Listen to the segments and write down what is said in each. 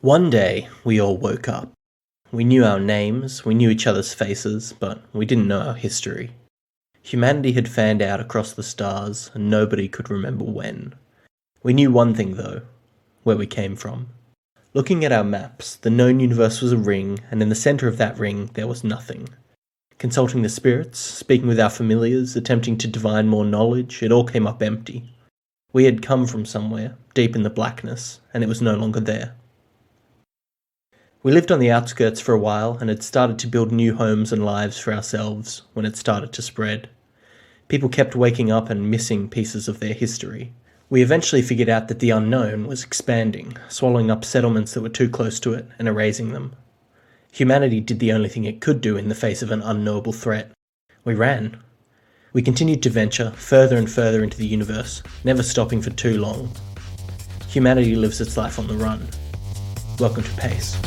One day, we all woke up. We knew our names, we knew each other's faces, but we didn't know our history. Humanity had fanned out across the stars, and nobody could remember when. We knew one thing, though: where we came from. Looking at our maps, the known universe was a ring, and in the centre of that ring, there was nothing. Consulting the spirits, speaking with our familiars, attempting to divine more knowledge, it all came up empty. We had come from somewhere, deep in the blackness, and it was no longer there. We lived on the outskirts for a while and had started to build new homes and lives for ourselves when it started to spread. People kept waking up and missing pieces of their history. We eventually figured out that the unknown was expanding, swallowing up settlements that were too close to it and erasing them. Humanity did the only thing it could do in the face of an unknowable threat. We ran. We continued to venture further and further into the universe, never stopping for too long. Humanity lives its life on the run. Welcome to Pace.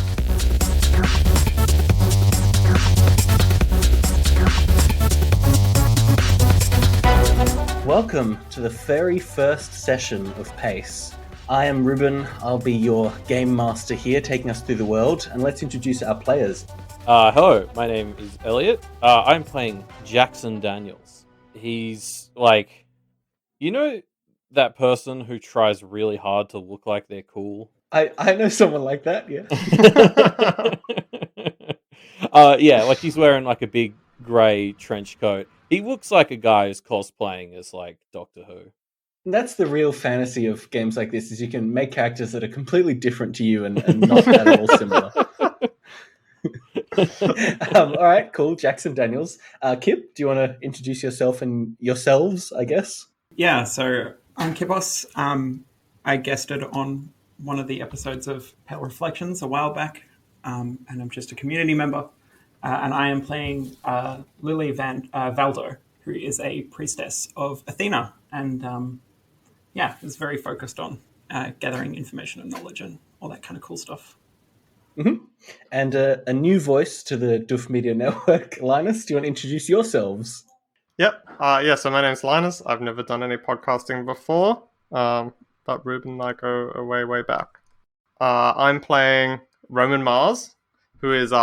Welcome to the very first session of Pace. I am Reuben, I'll be your game master here, taking us through the world, and let's introduce our players. Hello, my name is Elliot. I'm playing Jackson Daniels. He's like, that person who tries really hard to look like they're cool? I know someone like that, yeah. Like he's wearing like a big grey trench coat. He looks like a guy who's cosplaying as like Doctor Who. That's the real fantasy of games like this, is you can make characters that are completely different to you and not at all similar. All right, cool. Jackson Daniels. Kip, do you want to introduce yourself and yourselves, I guess? Yeah, so I'm Kippos. I guested on one of the episodes of Pale Reflections a while back, and I'm just a community member. And I am playing Lily Valdo, who is a priestess of Athena, and is very focused on gathering information and knowledge and all that kind of cool stuff. Mm-hmm. And a new voice to the Doof Media Network. Linus, do you want to introduce yourselves? Yep. So my name's Linus. I've never done any podcasting before, but Reuben and I go way back. I'm playing Roman Mars, who is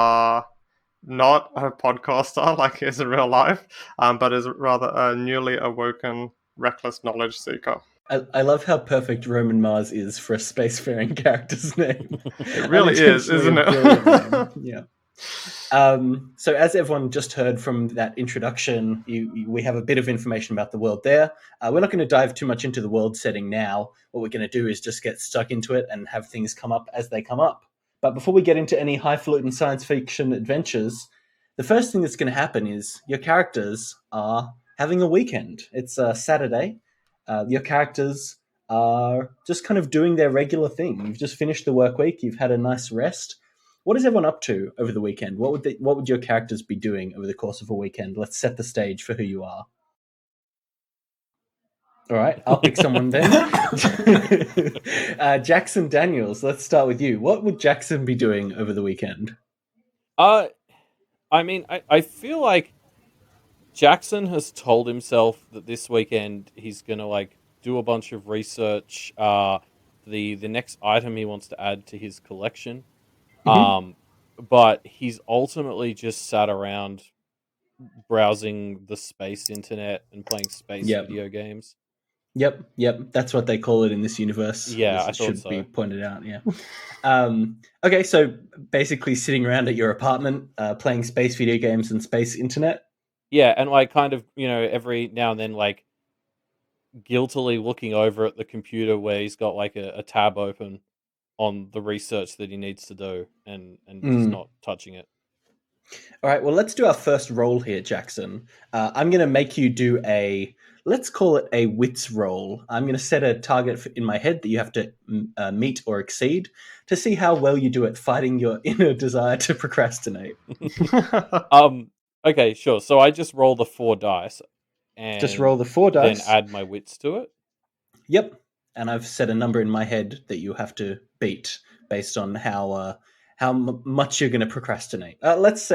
not a podcaster like he is in real life, but is rather a newly awoken reckless knowledge seeker. I love how perfect Roman Mars is for a spacefaring character's name. It really is, isn't it? Yeah. So as everyone just heard from that introduction, we have a bit of information about the world there. We're not going to dive too much into the world setting now. What we're going to do is just get stuck into it and have things come up as they come up. But before we get into any highfalutin science fiction adventures, the first thing that's going to happen is your characters are having a weekend. It's Saturday. Your characters are just kind of doing their regular thing. You've just finished the work week. You've had a nice rest. What is everyone up to over the weekend? What would your characters be doing over the course of a weekend? Let's set the stage for who you are. All right, I'll pick someone then. Jackson Daniels, let's start with you. What would Jackson be doing over the weekend? I feel like Jackson has told himself that this weekend he's gonna like do a bunch of research. The next item he wants to add to his collection. Mm-hmm. But he's ultimately just sat around browsing the space internet and playing space video games. Yep. That's what they call it in this universe. Yeah, it should be pointed out. Yeah. Okay, so basically sitting around at your apartment, playing space video games and space internet. Yeah, and like kind of, every now and then like guiltily looking over at the computer where he's got like a tab open on the research that he needs to do and just not touching it. All right, well, let's do our first roll here, Jackson. I'm going to make you do let's call it a wits roll. I'm going to set a target in my head that you have to meet or exceed to see how well you do at fighting your inner desire to procrastinate. Okay, sure. So I just roll the 4 dice. And just roll the 4 dice. Then add my wits to it? Yep. And I've set a number in my head that you have to beat based on how much you're going to procrastinate. Let's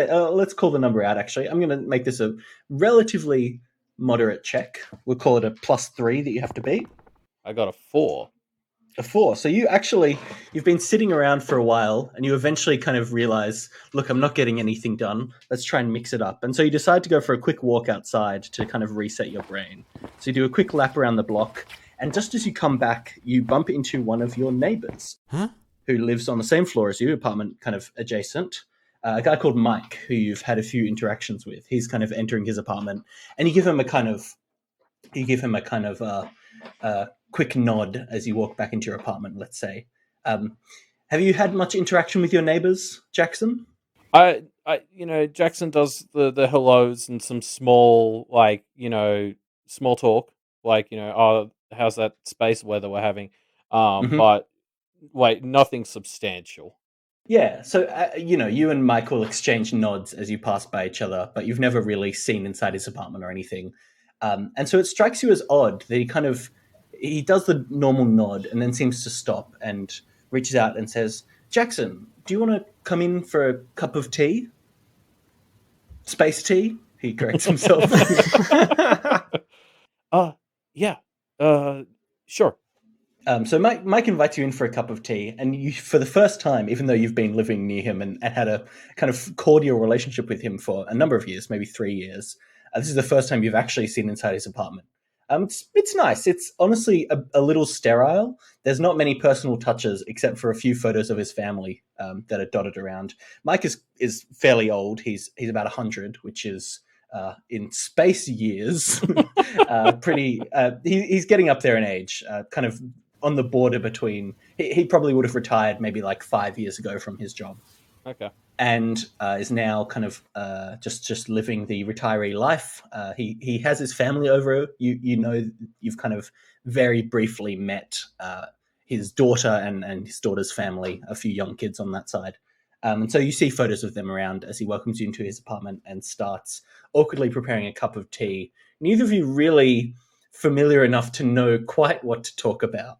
call the number out, actually. I'm going to make this a relatively moderate check. We'll call it a +3 that you have to beat. I got a 4. A 4. So you've been sitting around for a while and you eventually kind of realize, look, I'm not getting anything done. Let's try and mix it up. And so you decide to go for a quick walk outside to kind of reset your brain. So you do a quick lap around the block. And just as you come back, you bump into one of your neighbors who lives on the same floor as you, apartment kind of adjacent. A guy called Mike, who you've had a few interactions with. He's kind of entering his apartment and you give him a kind of quick nod as you walk back into your apartment, let's say. Have you had much interaction with your neighbors, Jackson? Jackson does the hellos and some small, small talk, oh, how's that space weather we're having? But nothing substantial. Yeah, so, you and Mike will exchange nods as you pass by each other, but you've never really seen inside his apartment or anything. And so it strikes you as odd that he does the normal nod and then seems to stop and reaches out and says, Jackson, do you want to come in for a cup of tea? Space tea? He corrects himself. Yeah. Sure. So Mike invites you in for a cup of tea, and you, for the first time, even though you've been living near him and had a kind of cordial relationship with him for a number of years, maybe 3 years, this is the first time you've actually seen inside his apartment. It's nice. It's honestly a little sterile. There's not many personal touches except for a few photos of his family that are dotted around. Mike is fairly old. He's about 100, which is in space years pretty. He's getting up there in age, kind of on the border between. He probably would have retired maybe like 5 years ago from his job. Okay. And is now kind of just living the retiree life. He has his family over. You've kind of very briefly met his daughter and his daughter's family, a few young kids on that side. And so you see photos of them around as he welcomes you into his apartment and starts awkwardly preparing a cup of tea. Neither of you really familiar enough to know quite what to talk about.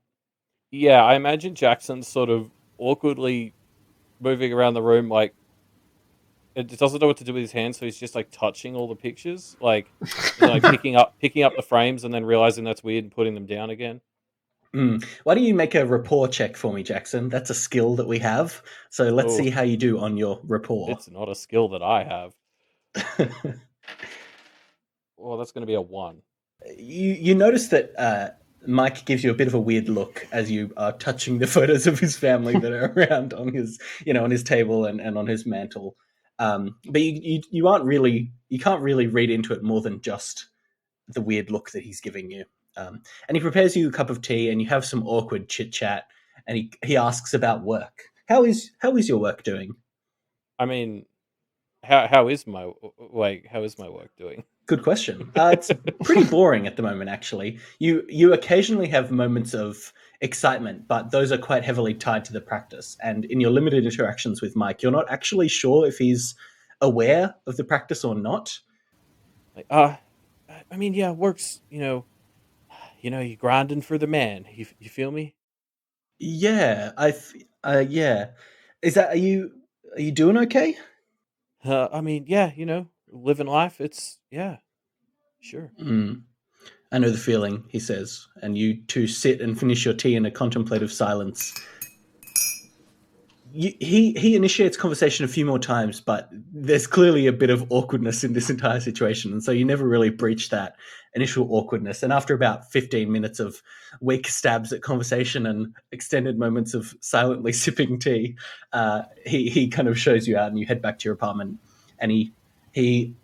Yeah, I imagine Jackson's sort of awkwardly moving around the room, like, it doesn't know what to do with his hands, so he's just like touching all the pictures, like picking up the frames and then realizing that's weird and putting them down again. Why don't you make a rapport check for me, Jackson? That's a skill that we have. So let's see how you do on your rapport. It's not a skill that I have. Well, that's going to be a 1. You notice that Mike gives you a bit of a weird look as you are touching the photos of his family that are around on his, on his table and on his mantle. But you can't really read into it more than just the weird look that he's giving you. And he prepares you a cup of tea, and you have some awkward chit chat. And he asks about work. How is your work doing? I mean, how is my work doing? Good question. It's pretty boring at the moment, actually. You occasionally have moments of excitement, but those are quite heavily tied to the practice. And in your limited interactions with Mike, you're not actually sure if he's aware of the practice or not. Work's, you're grinding for the man. You feel me? Yeah, yeah. Is that, are you doing okay? Living life. It's, yeah, sure. I know the feeling, he says, and you two sit and finish your tea in a contemplative silence. He initiates conversation a few more times, but there's clearly a bit of awkwardness in this entire situation, and so you never really breach that initial awkwardness. And after about 15 minutes of weak stabs at conversation and extended moments of silently sipping tea, he kind of shows you out, and you head back to your apartment. And he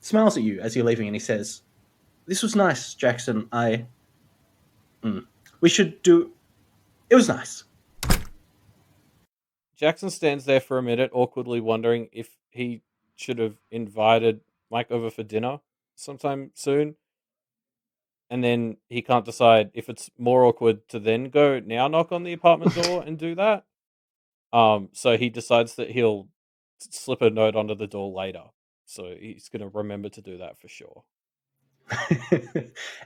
smiles at you as you're leaving, and he says, "This was nice, Jackson. We should do. It was nice." Jackson stands there for a minute, awkwardly wondering if he should have invited Mike over for dinner sometime soon. And then he can't decide if it's more awkward to then go now knock on the apartment door and do that. So he decides that he'll slip a note onto the door later. So he's going to remember to do that for sure.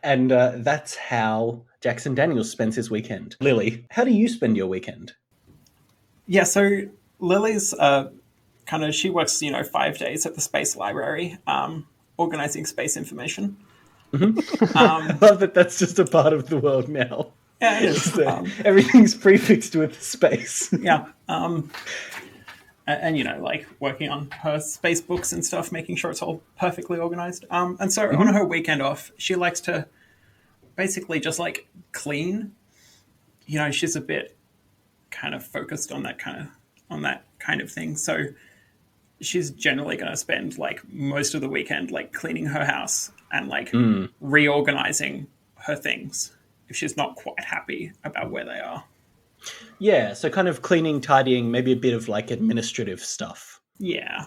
And that's how Jackson Daniels spends his weekend. Lily, how do you spend your weekend? Yeah, so Lily's she works, 5 days at the Space Library, organizing space information. I love that that's just a part of the world now. Yeah, it is. So everything's prefixed with space. Yeah. And like working on her space books and stuff, making sure it's all perfectly organized. And so on her weekend off, she likes to basically just like clean. She's a bit kind of focused on that kind of thing. So she's generally going to spend like most of the weekend like cleaning her house and like reorganizing her things if she's not quite happy about where they are. Yeah, so kind of cleaning, tidying, maybe a bit of like administrative stuff. Yeah.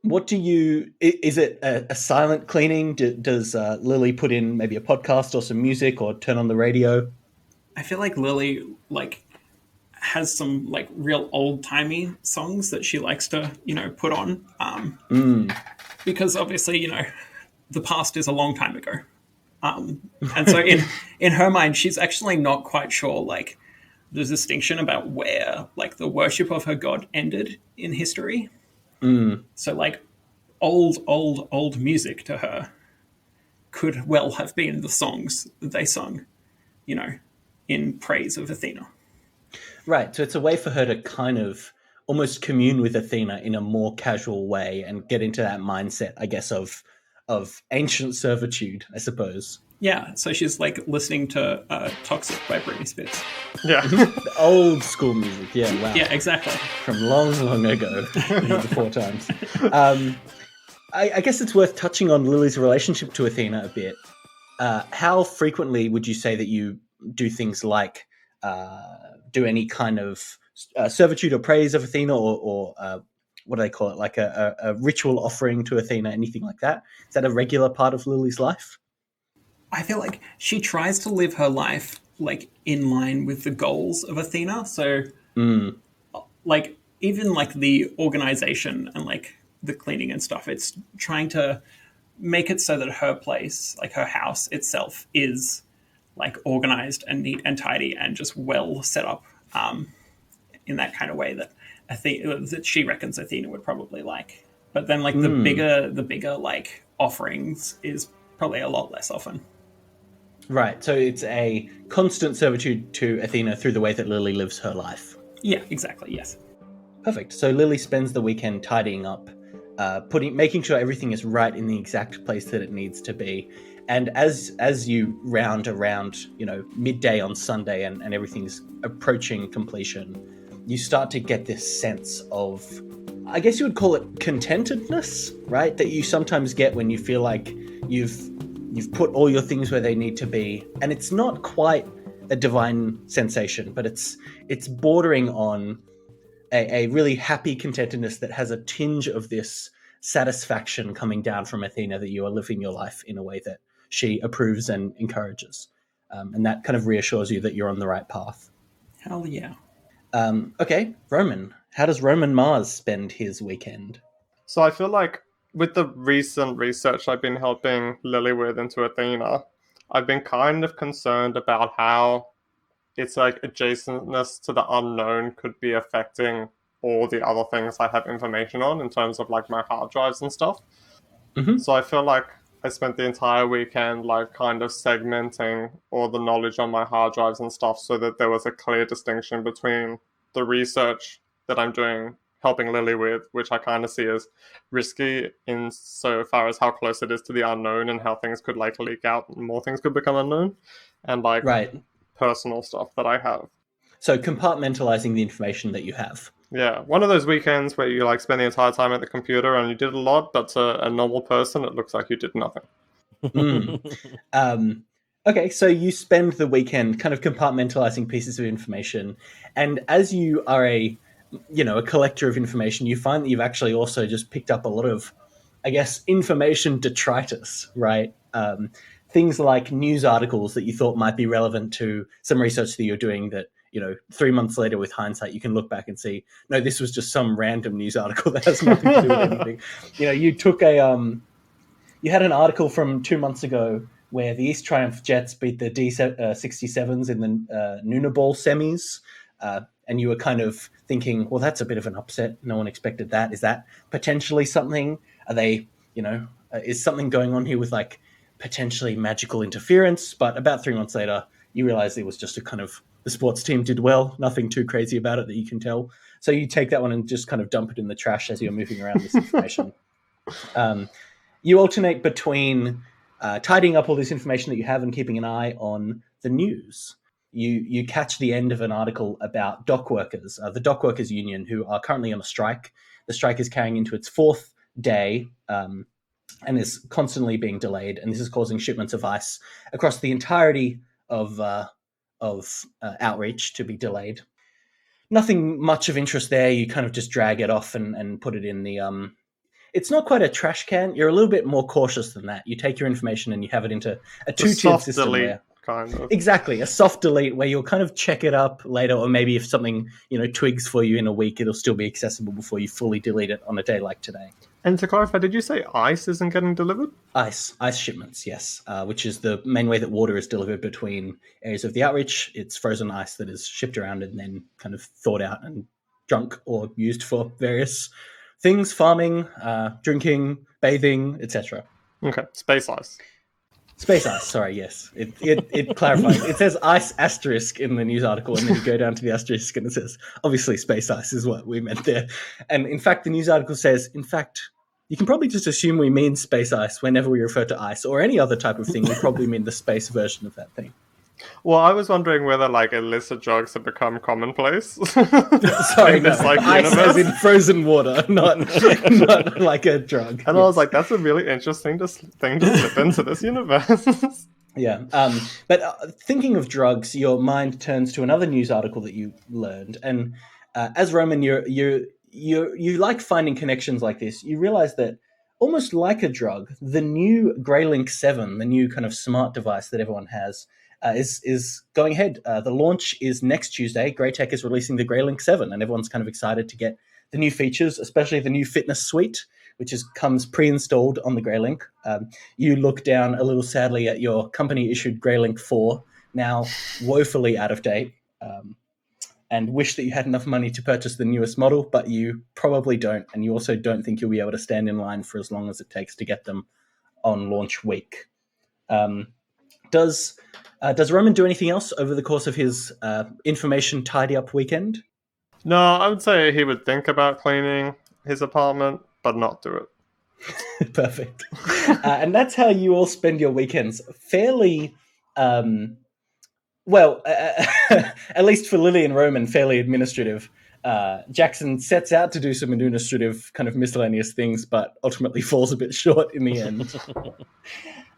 What do you... Is it a silent cleaning? Does Lily put in maybe a podcast or some music or turn on the radio? I feel like Lily like has some like real old-timey songs that she likes to, put on. Because obviously, the past is a long time ago. And so in her mind, she's actually not quite sure like the distinction about where like the worship of her god ended in history. So like old music to her could well have been the songs that they sung, in praise of Athena. Right, so it's a way for her to kind of almost commune with Athena in a more casual way and get into that mindset, I guess, of ancient servitude, I suppose. Yeah, so she's like listening to Toxic by Britney Spears. Yeah. Old school music, yeah, wow. Yeah, exactly. From long, long ago, before times. I guess it's worth touching on Lily's relationship to Athena a bit. How frequently would you say that you do things like do any kind of servitude or praise of Athena or what do they call it, like a ritual offering to Athena, anything like that? Is that a regular part of Lily's life? I feel like she tries to live her life like in line with the goals of Athena. So like even like the organization and like the cleaning and stuff, it's trying to make it so that her place, like her house itself, is like organized and neat and tidy and just well set up in that kind of way that that she reckons Athena would probably like. But then like the bigger like offerings is probably a lot less often. Right, so it's a constant servitude to Athena through the way that Lily lives her life. Yeah, exactly, yes. Perfect. So Lily spends the weekend tidying up, making sure everything is right in the exact place that it needs to be. And as you round around, midday on Sunday and everything's approaching completion, you start to get this sense of, I guess you would call it contentedness, right? That you sometimes get when you feel like you've put all your things where they need to be. And it's not quite a divine sensation, but it's bordering on a really happy contentedness that has a tinge of this satisfaction coming down from Athena that you are living your life in a way that she approves and encourages. And that kind of reassures you that you're on the right path. Hell yeah. Okay, Roman. How does Roman Mars spend his weekend? So I feel like with the recent research I've been helping Lily with into Athena, I've been kind of concerned about how it's like adjacentness to the unknown could be affecting all the other things I have information on in terms of like my hard drives and stuff. So I feel like I spent the entire weekend like kind of segmenting all the knowledge on my hard drives and stuff so that there was a clear distinction between the research that I'm doing, helping Lily with, which I kind of see as risky in so far as how close it is to the unknown and how things could like leak out and more things could become unknown, and like personal stuff that I have. So compartmentalizing the information that you have. Yeah, one of those weekends where you like spend the entire time at the computer and you did a lot, but to a normal person, it looks like you did nothing. Okay, so you spend the weekend kind of compartmentalizing pieces of information, and as you are a collector of information, you find that you've actually also just picked up a lot of, I guess, information detritus, right? Things like news articles that you thought might be relevant to some research that you're doing that, 3 months later with hindsight, you can look back and see, no, this was just some random news article that has nothing to do with anything. You took you had an article from 2 months ago where the East Triumph Jets beat the D67s in the Nuna Ball semis, and you were kind of thinking, well, that's a bit of an upset. No one expected that. Is that potentially something? Are they, is something going on here with like potentially magical interference? But about 3 months later, you realize it was just a kind of, the sports team did well, nothing too crazy about it that you can tell. So you take that one and just kind of dump it in the trash as you're moving around this information. You alternate between tidying up all this information that you have and keeping an eye on the news. You catch the end of an article about dock workers, the dock workers union, who are currently on a strike. The strike is carrying into its fourth day and is constantly being delayed, and this is causing shipments of ice across the entirety of Outreach to be delayed. Nothing much of interest there. You kind of just drag it off and put it in the... it's not quite a trash can. You're a little bit more cautious than that. You take your information and you have it into a two-tiered system delete, where... kind of. Exactly, a soft delete where you'll kind of check it up later, or maybe if something twigs for you in a week, it'll still be accessible before you fully delete it on a day like today. And to clarify, did you say ice isn't getting delivered? Ice shipments, yes, which is the main way that water is delivered between areas of the Outreach. It's frozen ice that is shipped around and then kind of thawed out and drunk or used for various things: farming, drinking, bathing, etc. Okay, space ice. Space ice, sorry, yes. It clarifies. It says ice asterisk in the news article, and then you go down to the asterisk and it says, obviously, space ice is what we meant there. And in fact, the news article says, in fact, you can probably just assume we mean space ice whenever we refer to ice or any other type of thing. We probably mean the space version of that thing. Well, I was wondering whether illicit drugs have become commonplace. Sorry, in this, ice universe. as in frozen water, not like a drug. And I was like, that's a really interesting thing to slip into this universe. Yeah, but thinking of drugs, your mind turns to another news article that you learned, and as Roman, you like finding connections like this. You realize that almost like a drug, the new Greylink 7, the new kind of smart device that everyone has, is going ahead. The launch is next Tuesday. Greytech is releasing the Greylink 7, and everyone's kind of excited to get the new features, especially the new fitness suite, which comes pre-installed on the Greylink. You look down a little sadly at your company-issued Greylink 4, now woefully out of date, and wish that you had enough money to purchase the newest model, but you probably don't, and you also don't think you'll be able to stand in line for as long as it takes to get them on launch week. Does Roman do anything else over the course of his information tidy-up weekend? No, I would say he would think about cleaning his apartment, but not do it. Perfect. And that's how you all spend your weekends. Fairly, at least for Lily and Roman, fairly administrative. Jackson sets out to do some administrative kind of miscellaneous things, but ultimately falls a bit short in the end.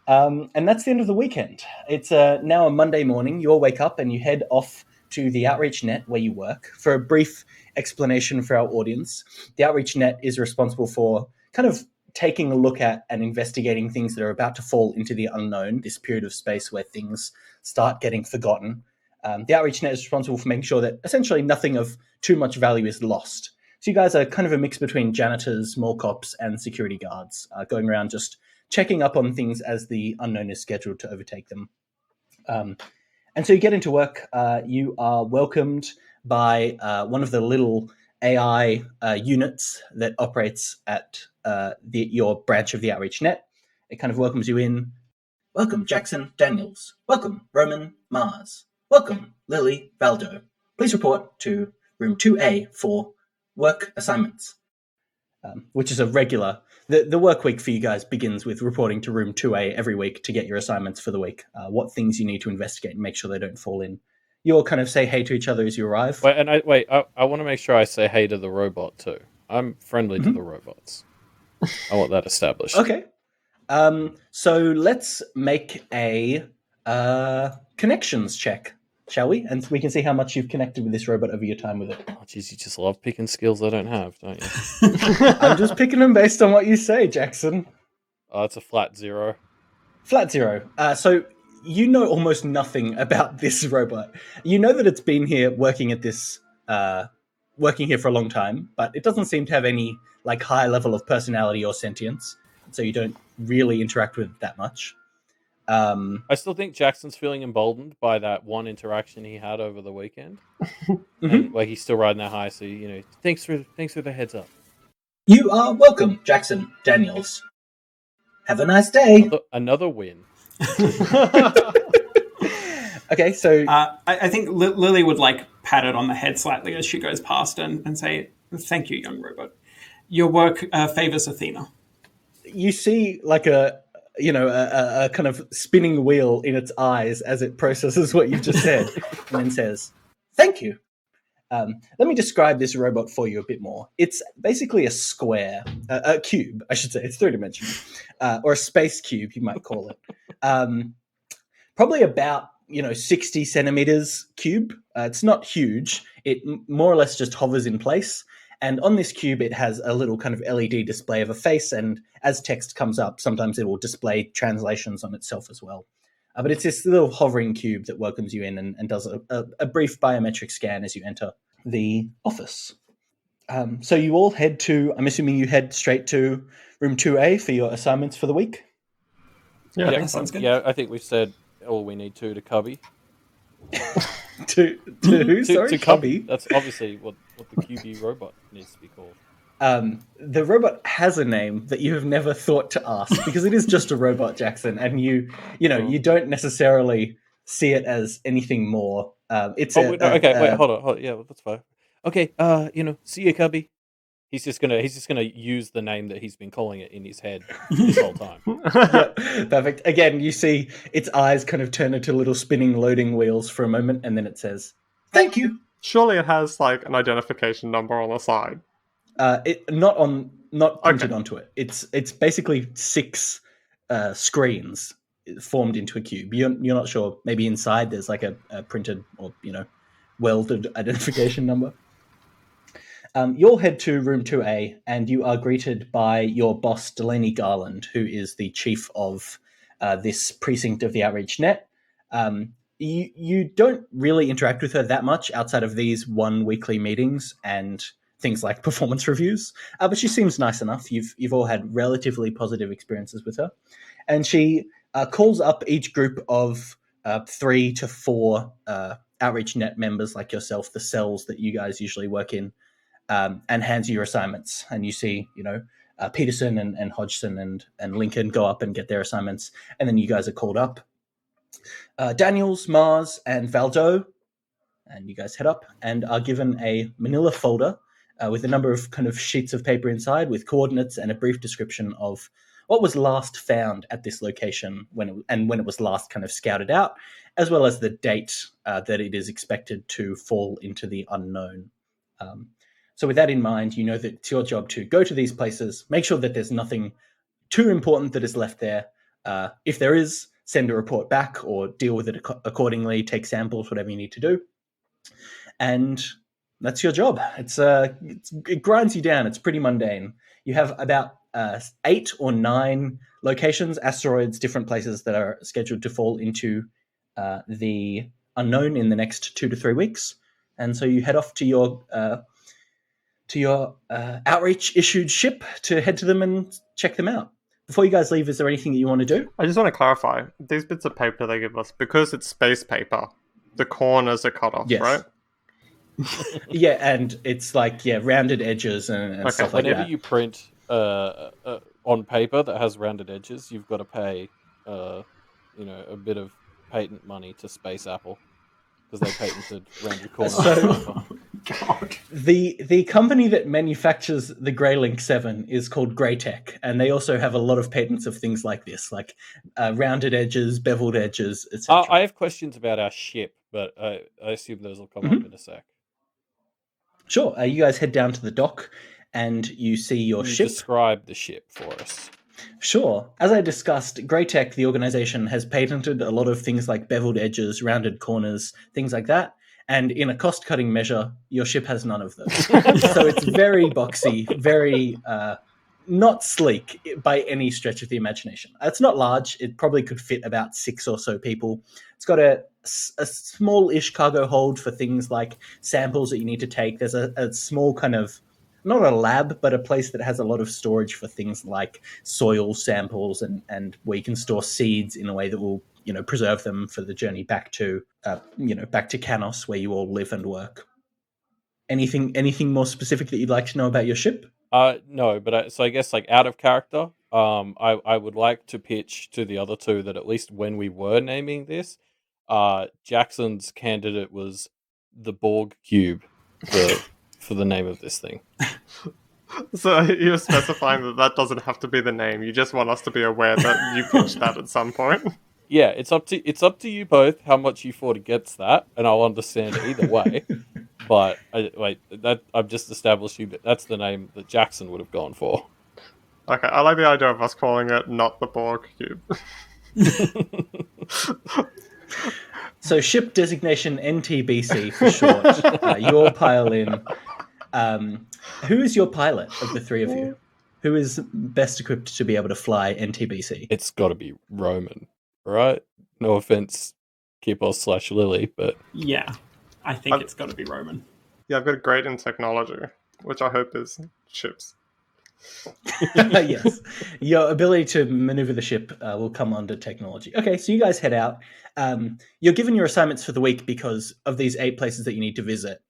And that's the end of the weekend. It's now a Monday morning. You all wake up and you head off to the Outreach Net where you work. For a brief explanation for our audience, the Outreach Net is responsible for kind of taking a look at and investigating things that are about to fall into the unknown, this period of space where things start getting forgotten. The Outreach Net is responsible for making sure that essentially nothing of too much value is lost. So you guys are kind of a mix between janitors, mall cops, and security guards, going around just checking up on things as the unknown is scheduled to overtake them. And so you get into work. You are welcomed by one of the little AI units that operates at your branch of the Outreach Net. It kind of welcomes you in. Welcome, Jackson Daniels. Welcome, Roman Mars. Welcome, Lily Valdo. Please report to room 2A for work assignments. Which is a regular... The work week for you guys begins with reporting to room 2A every week to get your assignments for the week, what things you need to investigate and make sure they don't fall in. You all kind of say hey to each other as you arrive. I want to make sure I say hey to the robot too. I'm friendly to the robots. I want that established. Okay. So let's make a connections check, shall we? And we can see how much you've connected with this robot over your time with it. Oh, geez, you just love picking skills I don't have, don't you? I'm just picking them based on what you say, Jackson. Oh, it's a flat 0. Flat 0. So you know almost nothing about this robot. You know that it's been here working here for a long time, but it doesn't seem to have any high level of personality or sentience. So you don't really interact with it that much. I still think Jackson's feeling emboldened by that one interaction he had over the weekend. And, he's still riding that high, so thanks for the heads up. You are welcome, Jackson Daniels. Have a nice day. Another win. Okay, so I think Lily would like pat it on the head slightly as she goes past and say, "Thank you, young robot. Your work favors Athena." you see like a kind of spinning wheel in its eyes as it processes what you've just said, and then says, "Thank you." Let me describe this robot for you a bit more. It's basically a square, a cube, I should say. It's three-dimensional, or a space cube, you might call it. Probably about 60 centimeters cube. It's not huge. It more or less just hovers in place. And on this cube, it has a little kind of LED display of a face. And as text comes up, sometimes it will display translations on itself as well. But it's this little hovering cube that welcomes you in and does a brief biometric scan as you enter the office. So you all head to, I'm assuming you head straight to room 2A for your assignments for the week? Yeah, that sounds good. Yeah, I think we've said all we need to Cubby. to who? Sorry, to Cubby. That's obviously what the QB robot needs to be called. The robot has a name that you have never thought to ask because it is just a robot, Jackson, and you don't necessarily see it as anything more. It's wait, hold on. Yeah, that's fine. Okay, see you, Cubby. He's just gonna use the name that he's been calling it in his head this whole time. Yeah, perfect. Again, you see its eyes kind of turn into little spinning loading wheels for a moment, and then it says, "Thank you." Surely it has like an identification number on the side. Not printed onto it. It's basically 6 screens formed into a cube. You're not sure. Maybe inside there's like a printed or welded identification number. You'll head to room 2A, and you are greeted by your boss, Delaney Garland, who is the chief of this precinct of the Outreach Net. You don't really interact with her that much outside of these weekly meetings and things like performance reviews, but she seems nice enough. You've all had relatively positive experiences with her, and she calls up each group of 3 to 4 Outreach Net members like yourself, the cells that you guys usually work in, and hands you your assignments. And you see, Peterson and Hodgson and Lincoln go up and get their assignments, and then you guys are called up. Daniels, Mars, and Valdo, and you guys head up and are given a manila folder with a number of kind of sheets of paper inside with coordinates and a brief description of what was last found at this location when it was last kind of scouted out, as well as the date that it is expected to fall into the unknown. So with that in mind, you know that it's your job to go to these places, make sure that there's nothing too important that is left there. If there is, send a report back or deal with it accordingly, take samples, whatever you need to do. And that's your job. It grinds you down. It's pretty mundane. You have about 8 or 9 locations, asteroids, different places that are scheduled to fall into the unknown in the next 2 to 3 weeks. And so you head off to your outreach issued ship to head to them and check them out. Before you guys leave, is there anything that you want to do? I just want to clarify, these bits of paper they give us, because it's space paper, the corners are cut off, Yes. right? Yeah, and it's like rounded edges and stuff like that. Whenever you print on paper that has rounded edges, you've got to pay a bit of patent money to Space Apple because they patented rounded corners. So, God. The company that manufactures the Greylink 7 is called Greytech, and they also have a lot of patents of things like this, like rounded edges, beveled edges, etc. I have questions about our ship, but I assume those will come up in a sec. Sure. You guys head down to the dock, and you see your ship. Describe the ship for us. Sure. As I discussed, Greytech, the organization, has patented a lot of things like beveled edges, rounded corners, things like that. And in a cost-cutting measure, your ship has none of those. So it's very boxy, very not sleek by any stretch of the imagination. It's not large. It probably could fit about 6 or so people. It's got a small-ish cargo hold for things like samples that you need to take. There's a small kind of, not a lab, but a place that has a lot of storage for things like soil samples and where you can store seeds in a way that will preserve them for the journey back to Canos, where you all live and work. Anything more specific that you'd like to know about your ship? No, but so I guess like out of character, I would like to pitch to the other two that at least when we were naming this, Jackson's candidate was the Borg cube for the name of this thing. So you're specifying that doesn't have to be the name. You just want us to be aware that you pitched that at some point. Yeah, it's up to you both how much you thought against that, and I'll understand either way. But I'm just establishing that that's the name that Jackson would have gone for. Okay, I like the idea of us calling it not the Borg cube. So ship designation NTBC for short. You all pile in. Who is your pilot of the three of you? Who is best equipped to be able to fly NTBC? It's got to be Roman, right? No offense, Kippos / Lily, but Yeah, I think it's got to be Roman. Yeah, I've got great in technology, which I hope is ships. Yes, your ability to maneuver the ship will come under technology. Okay, so you guys head out. You're given your assignments for the week because of these 8 places that you need to visit.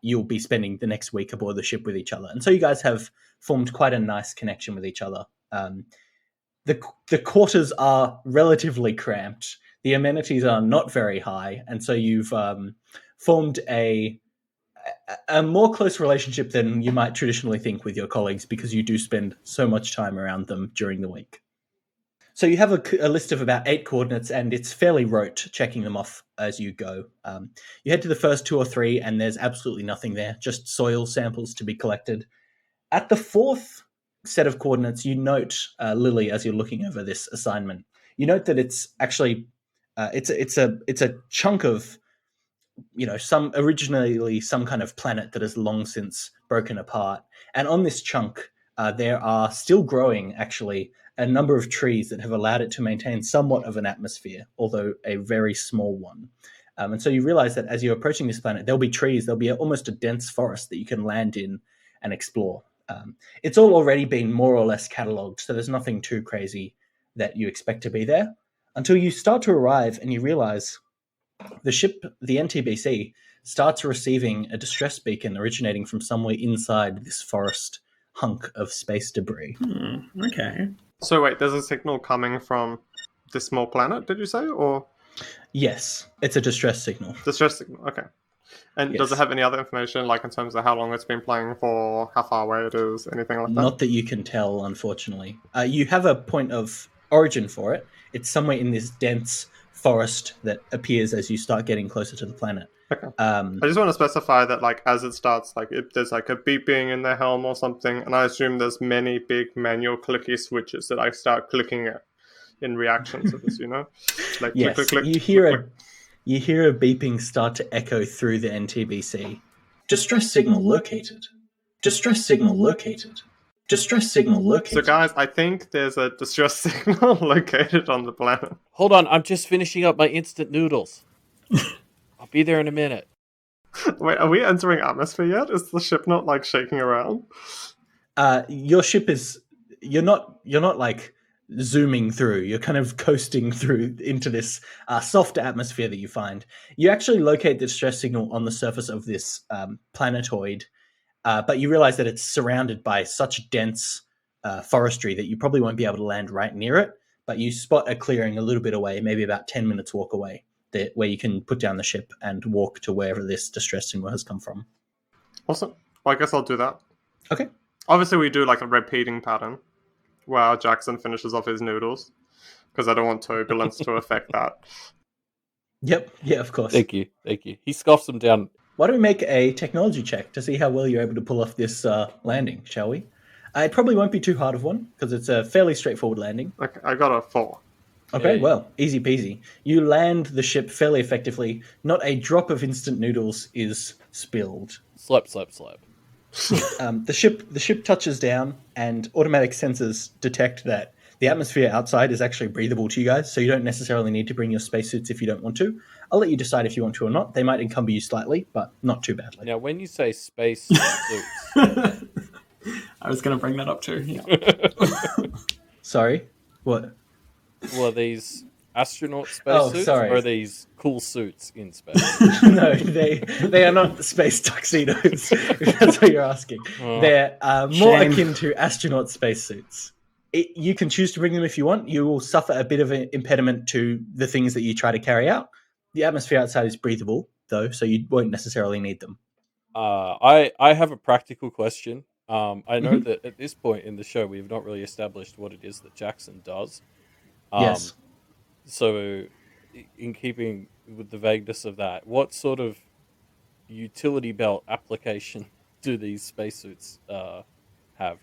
You'll be spending the next week aboard the ship with each other, and so you guys have formed quite a nice connection with each other. The quarters are relatively cramped. The amenities are not very high, and so you've formed a more close relationship than you might traditionally think with your colleagues because you do spend so much time around them during the week. So you have a list of about 8 coordinates, and it's fairly rote, checking them off as you go. You head to the first 2 or 3, and there's absolutely nothing there, just soil samples to be collected. At the 4th set of coordinates, you note, Lily, as you're looking over this assignment, you note that it's actually it's a chunk of, originally some kind of planet that has long since broken apart. And on this chunk, there are still growing, actually, a number of trees that have allowed it to maintain somewhat of an atmosphere, although a very small one. And so you realize that as you're approaching this planet, there'll be trees, there'll be almost a dense forest that you can land in and explore. It's all already been more or less catalogued, so there's nothing too crazy that you expect to be there, until you start to arrive and you realize the ship, the NTBC, starts receiving a distress beacon originating from somewhere inside this forest hunk of space debris. Okay. So wait, there's a signal coming from this small planet, did you say? Or Yes, it's a distress signal. distress signal, okay. And does it Yes. have any other information, like in terms of how long it's been playing for, how far away it is, anything like that? Not that you can tell, unfortunately. You have a point of origin for it. It's somewhere in this dense forest that appears as you start getting closer to the planet. Okay. I just want to specify that, like, as it starts, like, if there's like a beeping in the helm or something, and I assume there's many big manual clicky switches that I start clicking at in reaction to this, like Yes, click, click, click, you hear click, click. you hear a beeping start to echo through the NTBC. Distress signal located. Distress signal located. Distress signal So located. guys, I think there's a distress signal located on the planet. hold on, I'm just finishing up my instant noodles. I'll be there in a minute. Wait, are we entering atmosphere yet? Is the ship not like shaking around? Your ship is you're not like zooming through. You're kind of coasting through into this soft atmosphere that you find. You actually locate the distress signal on the surface of this planetoid, but you realize that it's surrounded by such dense forestry that you probably won't be able to land right near it. But you spot a clearing a little bit away, maybe about 10 minutes walk away, where you can put down the ship and walk to wherever this distress signal has come from. Awesome. Well, I guess I'll do that. Okay. Obviously, we do like a repeating pattern where Jackson finishes off his noodles, because I don't want turbulence to affect that. Yep. Yeah, of course. Thank you. He scoffs them down. Why don't we make a technology check to see how well you're able to pull off this landing, shall we? It probably won't be too hard of one, because it's a fairly straightforward landing. Okay, I got a 4. Okay, Hey. well, easy peasy. You land the ship fairly effectively. Not a drop of instant noodles is spilled. Slap. The ship touches down, and automatic sensors detect that the atmosphere outside is actually breathable to you guys, so you don't necessarily need to bring your spacesuits if you don't want to. I'll let you decide if you want to or not. They might encumber you slightly, but not too badly. Now, when you say space suits, I was going to bring that up too. Yeah. Sorry? What? were these astronaut Oh, spacesuits, sorry. or are these cool suits in space? No, they are not space tuxedos, if that's what you're asking. Oh. They're more Shame. akin to astronaut spacesuits. You can choose to bring them if you want. You will suffer a bit of an impediment to the things that you try to carry out. The atmosphere outside is breathable, though, so you won't necessarily need them. I have a practical question. I know Mhm. that at this point in the show, we have not really established what it is that Jackson does. Yes. So, in keeping with the vagueness of that, what sort of utility belt application do these spacesuits have?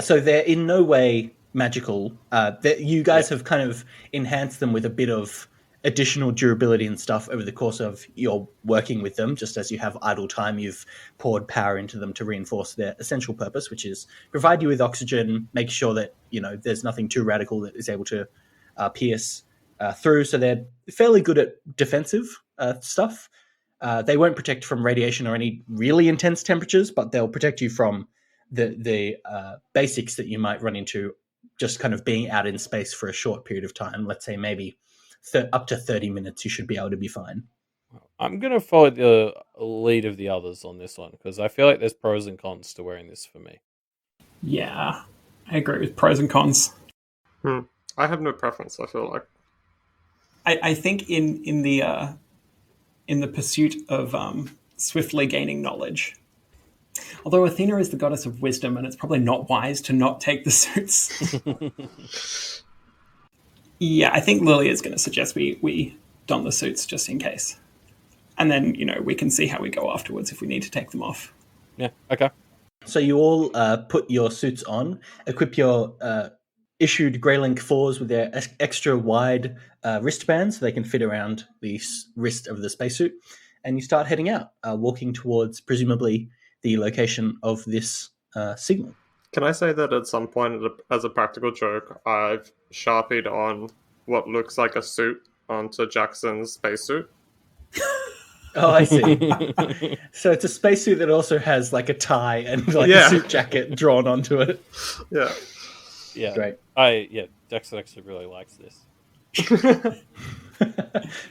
So they're in no way magical. You guys Yeah. have kind of enhanced them with a bit of additional durability and stuff over the course of your working with them. Just as you have idle time, you've poured power into them to reinforce their essential purpose, which is provide you with oxygen, make sure that there's nothing too radical that is able to pierce through. So they're fairly good at defensive stuff. They won't protect from radiation or any really intense temperatures, but they'll protect you from the basics that you might run into just kind of being out in space for a short period of time. Let's say maybe up to 30 minutes, you should be able to be fine. I'm going to follow the lead of the others on this one because I feel like there's pros and cons to wearing this for me. Yeah, I agree with pros and cons. I have no preference, I feel like. I think in the pursuit of swiftly gaining knowledge, although Athena is the goddess of wisdom, and it's probably not wise to not take the suits. Yeah, I think Lily is going to suggest we don the suits just in case. And then, we can see how we go afterwards if we need to take them off. Yeah, okay. So you all put your suits on, equip your issued Greylink 4s with their extra wide wristbands so they can fit around the wrist of the spacesuit, and you start heading out, walking towards, presumably, the location of this signal. Can I say that at some point, as a practical joke, I've sharpied on what looks like a suit onto Jackson's spacesuit? Oh, I see. So it's a spacesuit that also has like a tie and a suit jacket drawn onto it. Yeah. Yeah. Great. Jackson actually really likes this.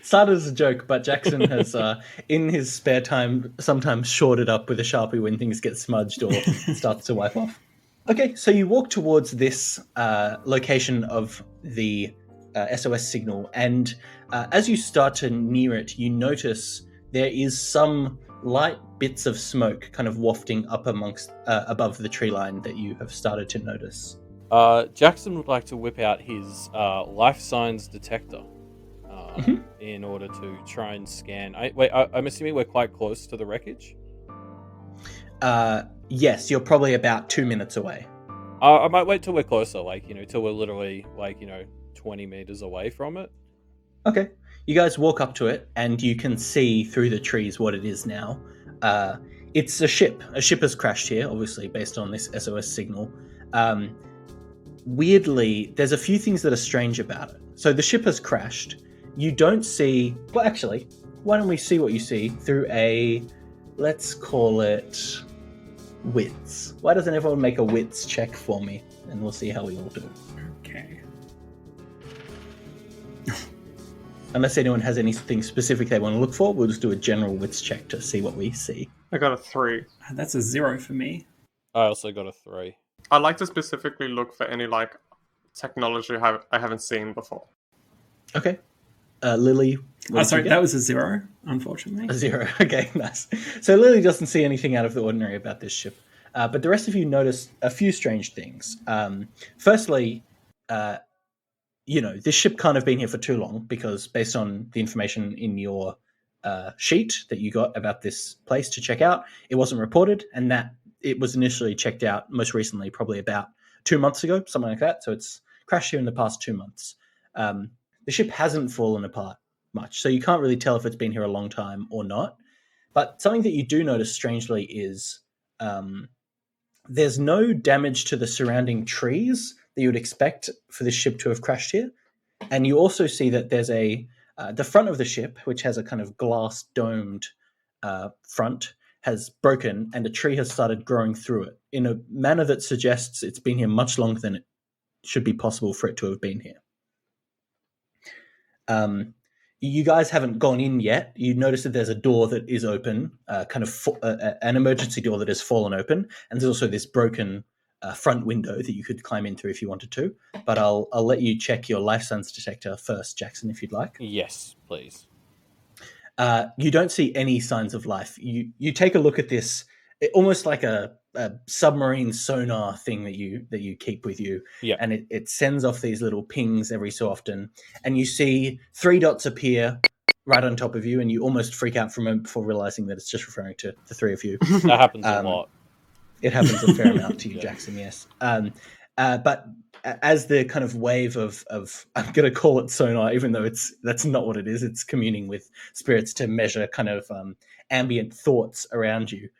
Started as a joke, but Jackson has, in his spare time, sometimes shored it up with a Sharpie when things get smudged or starts to wipe off. Okay, so you walk towards this location of the SOS signal, and as you start to near it, you notice there is some light bits of smoke kind of wafting up above the tree line that you have started to notice. Jackson would like to whip out his life signs detector in order to try and scan. I'm assuming we're quite close to the wreckage? Yes, you're probably about 2 minutes away. I might wait till we're closer, till we're literally 20 meters away from it. Okay. You guys walk up to it, and you can see through the trees what it is now. It's a ship. A ship has crashed here, obviously, based on this SOS signal. Weirdly, there's a few things that are strange about it. So the ship has crashed. You don't see... Well, actually, why don't we see what you see through a... Let's call it... wits. Why doesn't everyone make a wits check for me? And we'll see how we all do. Okay. Unless anyone has anything specific they want to look for, we'll just do a general wits check to see what we see. I got a 3. That's a 0 for me. I also got a 3. I'd like to specifically look for any technology I haven't seen before. Okay. Lily. Sorry, that was a 0, unfortunately. A 0. Okay, nice. So Lily doesn't see anything out of the ordinary about this ship. But the rest of you notice a few strange things. Firstly, this ship can't have been here for too long because based on the information in your sheet that you got about this place to check out, it wasn't reported, and that it was initially checked out most recently, probably about 2 months ago, something like that. So it's crashed here in the past 2 months. The ship hasn't fallen apart much, so you can't really tell if it's been here a long time or not. But something that you do notice strangely is there's no damage to the surrounding trees that you would expect for this ship to have crashed here. And you also see that there's the front of the ship, which has a kind of glass domed front, has broken, and a tree has started growing through it in a manner that suggests it's been here much longer than it should be possible for it to have been here. You guys haven't gone in yet. You notice that there's a door that is open, an emergency door that has fallen open, and there's also this broken front window that you could climb in through if you wanted to. But I'll let you check your life signs detector first, Jackson, if you'd like. Yes, please. You don't see any signs of life. You take a look at this, almost like a submarine sonar thing that you keep with you, and it sends off these little pings every so often, and you see 3 dots appear right on top of you, and you almost freak out for a moment before realizing that it's just referring to the 3 of you. That happens a lot. It happens a fair amount to you, Jackson, yes. But as the kind of wave of I'm going to call it sonar, even though that's not what it is. It's communing with spirits to measure kind of ambient thoughts around you.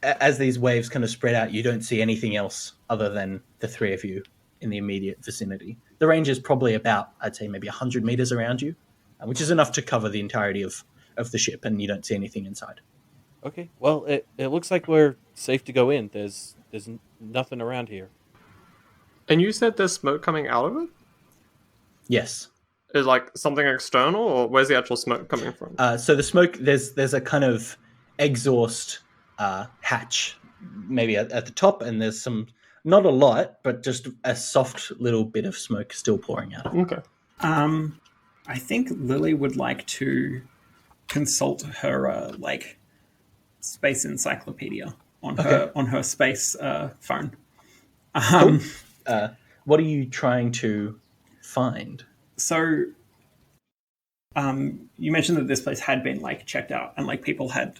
As these waves kind of spread out, you don't see anything else other than the 3 of you in the immediate vicinity. The range is probably about, I'd say, maybe 100 meters around you, which is enough to cover the entirety of the ship, and you don't see anything inside. Okay, well, it looks like we're safe to go in. There's nothing around here. And you said there's smoke coming out of it? Yes. Is like something external, or where's the actual smoke coming from? So the smoke, there's a kind of exhaust hatch, maybe at the top, and there's some, not a lot, but just a soft little bit of smoke still pouring out. Okay. I think Lily would like to consult her space encyclopedia on her space phone. Cool. What are you trying to find? So, you mentioned that this place had been checked out, and people had,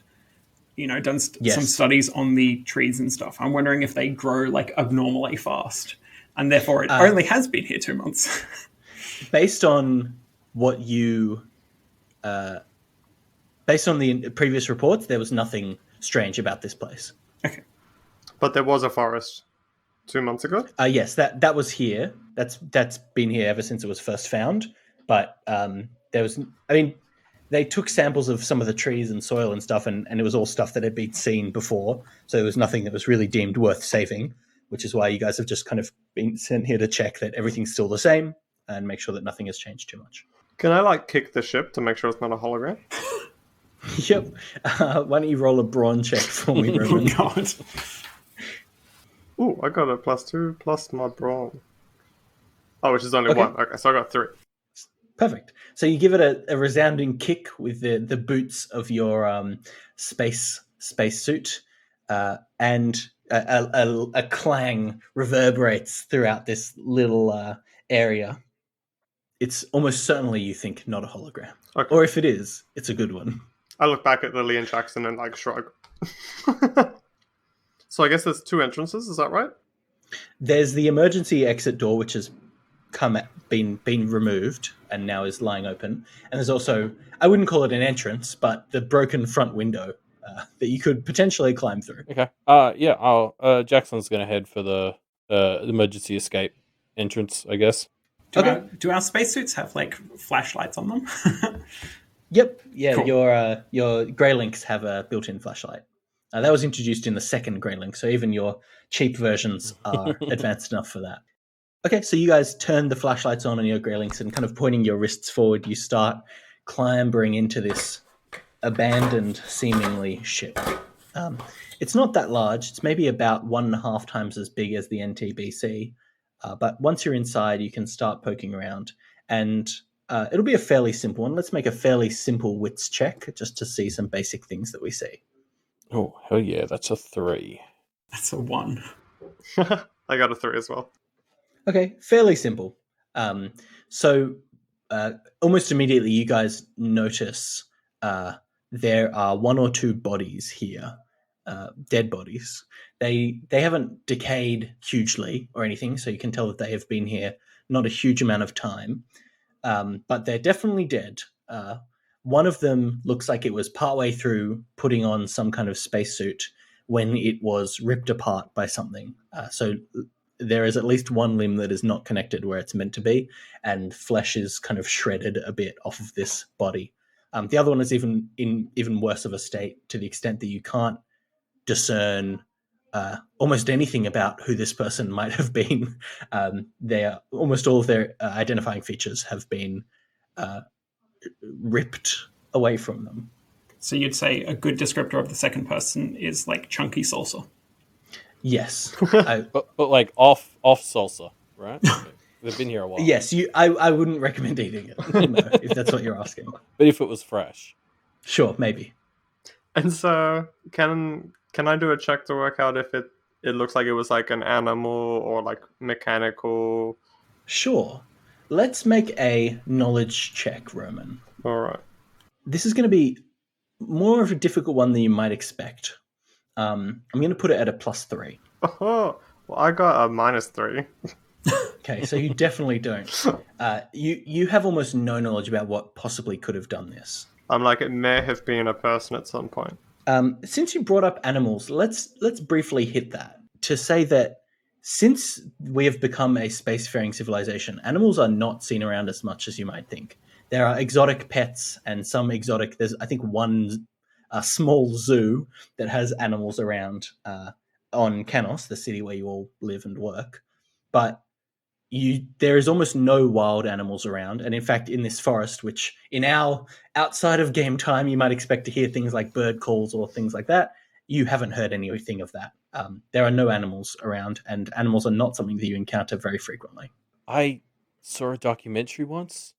done some studies on the trees and stuff. I'm wondering if they grow abnormally fast, and therefore it only has been here 2 months. Based on what you, based on the previous reports, there was nothing strange about this place. Okay, but there was a forest 2 months ago? Yes, that was here. That's been here ever since it was first found. But there was, they took samples of some of the trees and soil and stuff, and it was all stuff that had been seen before. So there was nothing that was really deemed worth saving, which is why you guys have just kind of been sent here to check that everything's still the same and make sure that nothing has changed too much. Can I kick the ship to make sure it's not a hologram? Yep. Why don't you roll a brawn check for me, Reuben? Oh, God. Ooh, I got a +2 plus my brawn. Oh, which is only 1. Okay, so I got 3. Perfect. So you give it a resounding kick with the boots of your space suit, and a clang reverberates throughout this little area. It's almost certainly, you think, not a hologram. Okay. Or if it is, it's a good one. I look back at Lily and Jackson and shrug. So I guess there's 2 entrances, is that right? There's the emergency exit door, which has been removed and now is lying open. And there's also, I wouldn't call it an entrance, but the broken front window that you could potentially climb through. Okay. Jackson's going to head for the emergency escape entrance, I guess. Do our spacesuits have flashlights on them? Yep. Yeah. Cool. Your Grey Links have a built-in flashlight. That was introduced in the second Grey Link, so even your cheap versions are advanced enough for that. Okay, so you guys turn the flashlights on your Grey Links and kind of pointing your wrists forward, you start clambering into this abandoned, seemingly ship. It's not that large. It's maybe about 1.5 times as big as the NTBC. But once you're inside, you can start poking around. And it'll be a fairly simple one. Let's make a fairly simple wits check just to see some basic things that we see. Oh, hell yeah, that's a 3. That's a 1. I got a 3 as well. Okay, fairly simple. So almost immediately you guys notice there are 1 or 2 bodies here, dead bodies. They haven't decayed hugely or anything, so you can tell that they have been here not a huge amount of time, but they're definitely dead. One of them looks like it was partway through putting on some kind of spacesuit when it was ripped apart by something. So there is at least one limb that is not connected where it's meant to be, and flesh is kind of shredded a bit off of this body. The other one is even worse of a state, to the extent that you can't discern almost anything about who this person might have been. Almost all of their identifying features have been ripped away from them. So you'd say a good descriptor of the second person is chunky salsa? Yes. but off salsa, right? They've been here a while. Yes, I wouldn't recommend eating it, no, if that's what you're asking. But if it was fresh. Sure, maybe. And so, can I do a check to work out if it looks like it was like an animal or like mechanical? Sure. Let's make a knowledge check, Roman. All right. This is going to be more of a difficult one than you might expect. I'm going to put it at a +3. Oh, well, I got a -3. Okay, so you definitely don't. You have almost no knowledge about what possibly could have done this. I'm like, it may have been a person at some point. Since you brought up animals, let's briefly hit that to say that since we have become a spacefaring civilization, animals are not seen around as much as you might think. There are exotic pets and some exotic. There's, I think, one small zoo that has animals around on Kanos, the city where you all live and work, but there is almost no wild animals around. And in fact, in this forest, which in our outside of game time, you might expect to hear things like bird calls or things like that, you haven't heard anything of that. There are no animals around, and animals are not something that you encounter very frequently. I saw a documentary once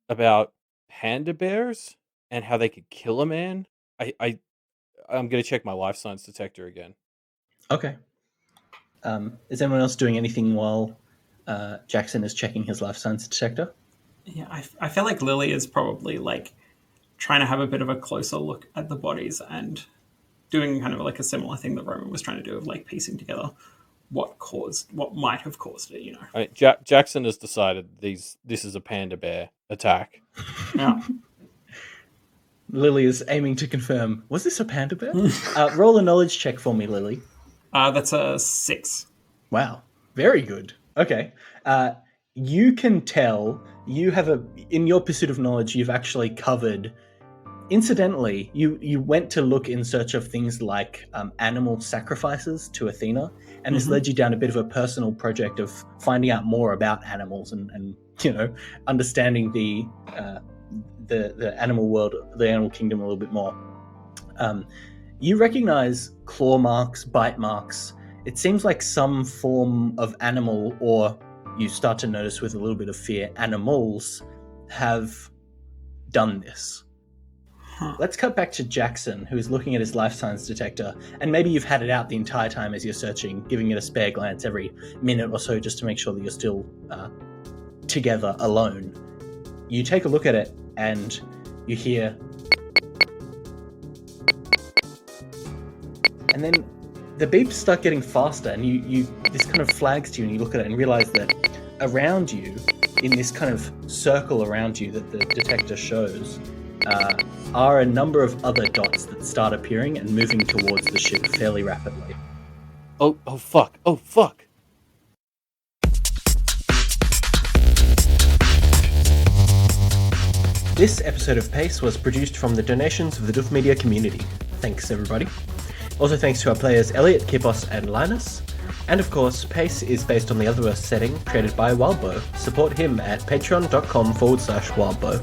about panda bears and how they could kill a man. I'm going to check my life science detector again. Okay. Is anyone else doing anything while Jackson is checking his life science detector? Yeah, I feel like Lily is probably like trying to have a bit of a closer look at the bodies and doing kind of like a similar thing that Roman was trying to do of like piecing together what might have caused it, you know. I mean, Jackson has decided this is a panda bear attack. Yeah. Lily is aiming to confirm, was this a panda bear? Roll a knowledge check for me, Lily. That's a 6. Wow, very good. Okay. You can tell in your pursuit of knowledge, you've actually covered. Incidentally, you went to look in search of things like animal sacrifices to Athena, and this led you down a bit of a personal project of finding out more about animals and understanding the animal world, the animal kingdom a little bit more. You recognize claw marks, bite marks. It seems like some form of animal, or you start to notice with a little bit of fear, animals have done this. Let's cut back to Jackson, who is looking at his life science detector, and maybe you've had it out the entire time as you're searching, giving it a spare glance every minute or so just to make sure that you're still together alone. You take a look at it and you hear, and then the beeps start getting faster, and you this kind of flags to you, and you look at it and realize that around you, in this kind of circle around you that the detector shows, are a number of other dots that start appearing and moving towards the ship fairly rapidly. Oh fuck. This episode of Pace was produced from the donations of the Doof Media community. Thanks, everybody. Also thanks to our players Elliot, Kippos, and Linus. And of course, Pace is based on the Otherverse setting created by Wildbow. Support him at patreon.com/Wildbow.